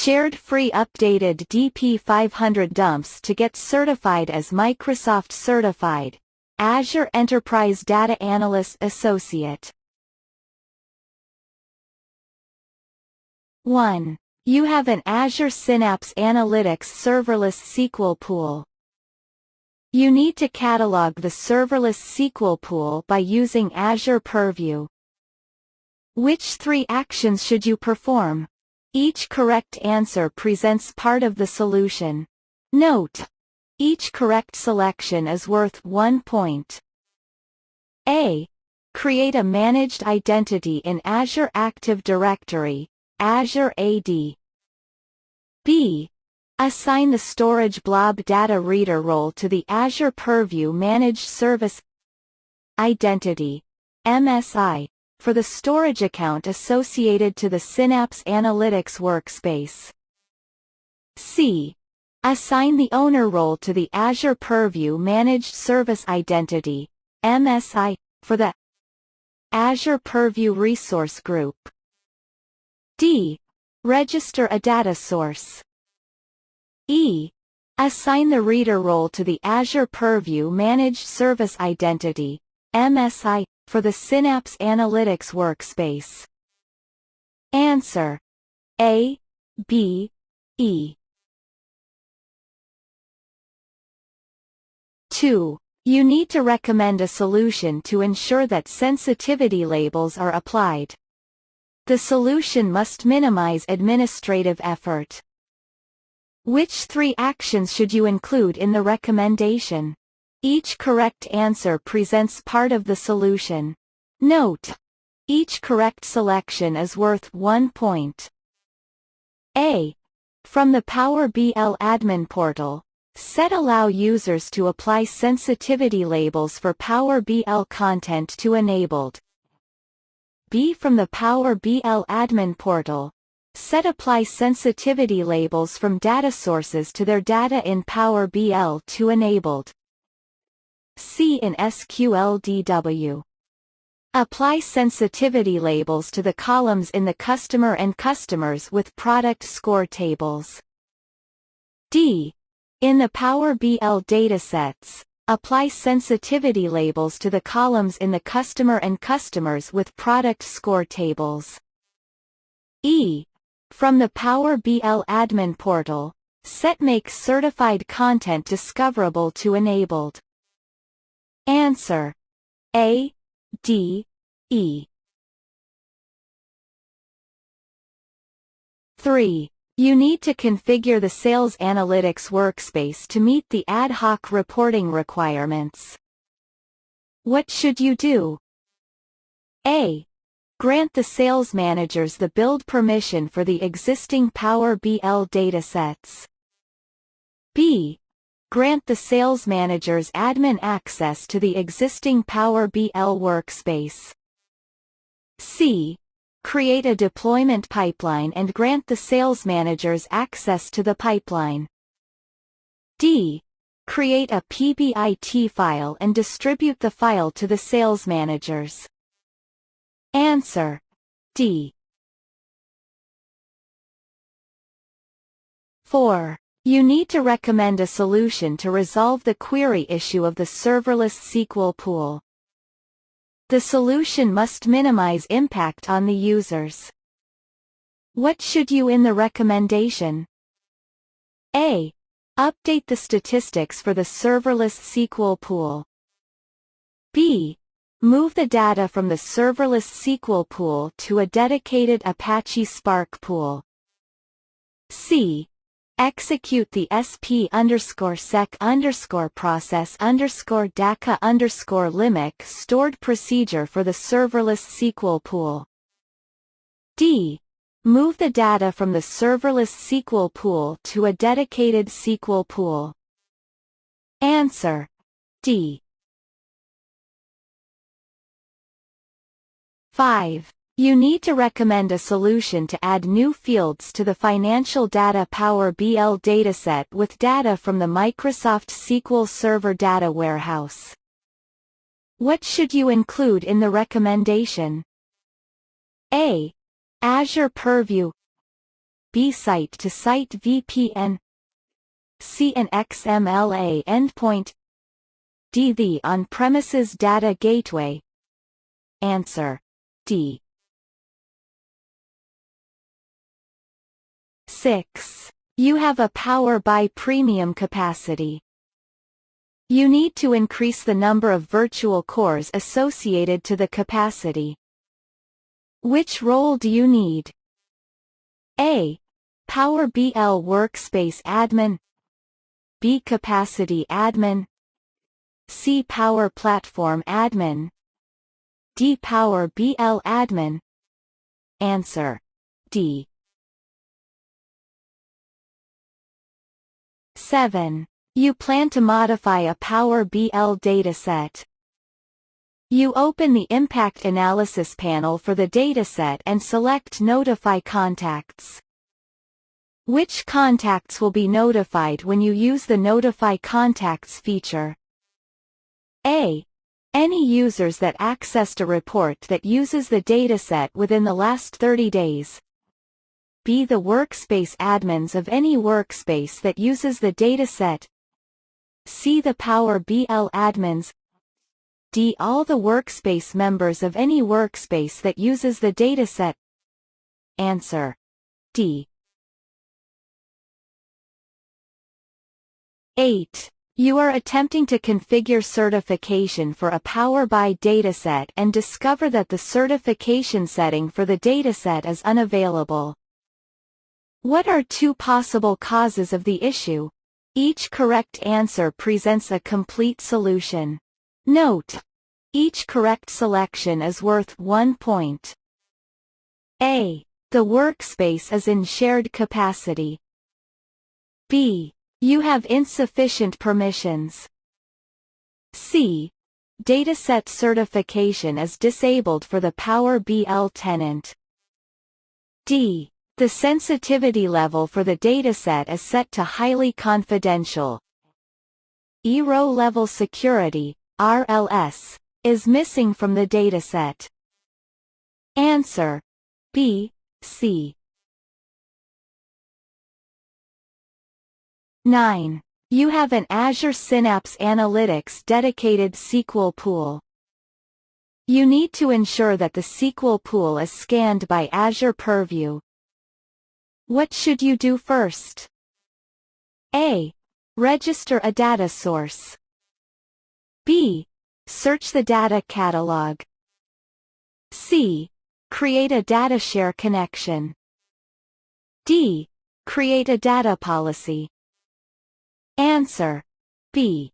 shared free updated DP-500 dumps to get certified as Microsoft Certified, Azure Enterprise Data Analyst Associate. 1. You have an Azure Synapse Analytics serverless SQL pool. You need to catalog the serverless SQL pool by using Azure Purview. Which 3 actions should you perform? Each correct answer presents part of the solution. Note: each correct selection is worth 1 point. A. Create a managed identity in Azure Active Directory, Azure AD. B. Assign the storage blob data reader role to the Azure Purview Managed Service Identity, MSI, for the storage account associated to the Synapse Analytics workspace. C. Assign the owner role to the Azure Purview Managed Service Identity, MSI, for the Azure Purview Resource Group. D. Register a data source. E. Assign the reader role to the Azure Purview Managed Service Identity, MSI, for the Synapse Analytics workspace. Answer: A, B, E. 2. You need to recommend a solution to ensure that sensitivity labels are applied. The solution must minimize administrative effort. Which 3 actions should you include in the recommendation? Each correct answer presents part of the solution. Note: each correct selection is worth 1 point. A. From the Power BI admin portal, set allow users to apply sensitivity labels for Power BI content to enabled. B. From the Power BI admin portal, set apply sensitivity labels from data sources to their data in Power BI to enabled. C. In SQLDW, apply sensitivity labels to the columns in the customer and customers with product score tables. D. In the Power BI datasets, apply sensitivity labels to the columns in the customer and customers with product score tables. E. From the Power BI admin portal, set make certified content discoverable to enabled. Answer: A, D, E. 3. You need to configure the Sales Analytics workspace to meet the ad hoc reporting requirements. What should you do? A. Grant the sales managers the build permission for the existing Power BI datasets. B. Grant the sales managers admin access to the existing Power BI workspace. C. Create a deployment pipeline and grant the sales managers access to the pipeline. D. Create a PBIT file and distribute the file to the sales managers. Answer: D. 4. You need to recommend a solution to resolve the query issue of the serverless SQL pool. The solution must minimize impact on the users. What should you in the recommendation? A. Update the statistics for the serverless SQL pool. B. Move the data from the serverless SQL pool to a dedicated Apache Spark pool. C. Execute the sp_sec_process_DACA_limit stored procedure for the serverless SQL pool. D. Move the data from the serverless SQL pool to a dedicated SQL pool. Answer: D. 5. You need to recommend a solution to add new fields to the Financial Data Power BI dataset with data from the Microsoft SQL Server Data Warehouse. What should you include in the recommendation? A. Azure Purview. B. Site-to-site VPN, C. An XMLA endpoint, D. The on-premises data gateway. Answer: D. 6. You have a Power BI premium capacity. You need to increase the number of virtual cores associated to the capacity. Which role do you need? A. Power BL Workspace Admin, B. Capacity Admin, C. Power Platform Admin, D. Power BL Admin. Answer: D. 7. You plan to modify a Power BL dataset. You open the Impact Analysis panel for the dataset and select Notify Contacts. Which contacts will be notified when you use the Notify Contacts feature? A. Any users that accessed a report that uses the dataset within the last 30 days. B. The workspace admins of any workspace that uses the dataset. C. The Power BL admins. D. All the workspace members of any workspace that uses the dataset. Answer: D. 8. You are attempting to configure certification for a Power BI dataset and discover that the certification setting for the dataset is unavailable. What are two possible causes of the issue? Each correct answer presents a complete solution. Note: each correct selection is worth 1 point. A. The workspace is in shared capacity. B. You have insufficient permissions. C. Dataset certification is disabled for the Power BL tenant. D. The sensitivity level for the dataset is set to highly confidential. Row level security, RLS, is missing from the dataset. Answer: B, C. 9. You have an Azure Synapse Analytics dedicated SQL pool. You need to ensure that the SQL pool is scanned by Azure Purview. What should you do first? A. Register a data source. B. Search the data catalog. C. Create a data share connection. D. Create a data policy. Answer: B.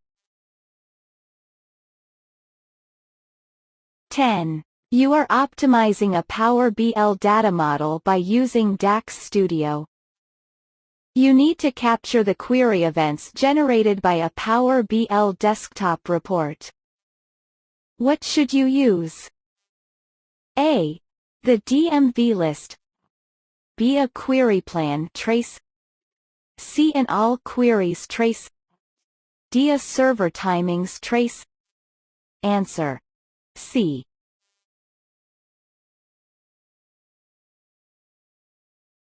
10. You are optimizing a Power BL data model by using DAX Studio. You need to capture the query events generated by a Power BL desktop report. What should you use? A. The DMV list. B. A query plan trace. C. An all queries trace. D. A server timings trace. Answer: C.